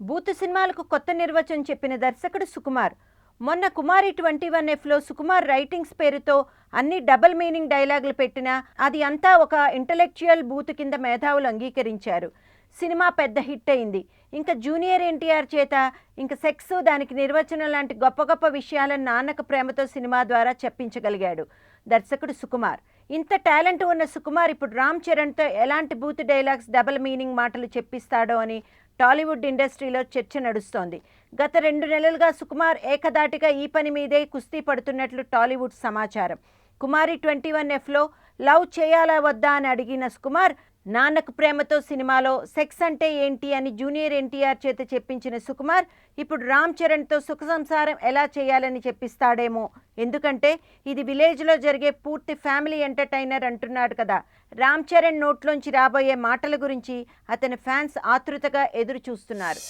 బూతు సినిమాలకు కొత్త నిర్వచనం చెప్పిన దర్శకుడు సుకుమార్. మొన్న కుమారి 21Fలో సుకుమార్ రైటింగ్స్ పేరుతో అన్ని డబుల్ మీనింగ్ డైలాగులు పెట్టినా అది అంతా ఒక ఇంటలెక్చువల్ బూతు కింద మేధావులు అంగీకరించారు. సినిమా పెద్ద హిట్ అయింది. ఇంకా జూనియర్ ఎన్టీఆర్ చేత ఇంకా సెక్స్, దానికి నిర్వచనం లాంటి గొప్ప గొప్ప విషయాలను నాన్నకు ప్రేమతో సినిమా ద్వారా చెప్పించగలిగాడు దర్శకుడు సుకుమార్. ఇంత టాలెంట్ ఉన్న సుకుమార్ ఇప్పుడు రామ్ చరణ్తో ఎలాంటి బూతు డైలాగ్స్, డబుల్ మీనింగ్ మాటలు చెప్పిస్తాడో అని టాలీవుడ్ ఇండస్ట్రీలో చర్చ నడుస్తోంది. గత 2 నెలలుగా సుకుమార్ ఏకదాటిగా ఈ పని మీదే కుస్తీ పడుతున్నట్లు టాలీవుడ్ సమాచారం. కుమారి 21Fలో లవ్ చేయాలా వద్దా అని అడిగిన సుకుమార్, నాన్నకు ప్రేమతో సినిమాలో సెక్స్ అంటే ఏంటి అని జూనియర్ ఎన్టీఆర్ చేత చెప్పించిన సుకుమార్ ఇప్పుడు రామ్ చరణ్తో సుఖ సంసారం ఎలా చేయాలని చెప్పిస్తాడేమో, ఎందుకంటే ఇది విలేజ్లో జరిగే పూర్తి ఫ్యామిలీ ఎంటర్టైనర్ అంటున్నాడు కదా. రామ్ చరణ్ నోట్లోంచి రాబోయే మాటల గురించి అతని ఫ్యాన్స్ ఆతృతగా ఎదురు చూస్తున్నారు.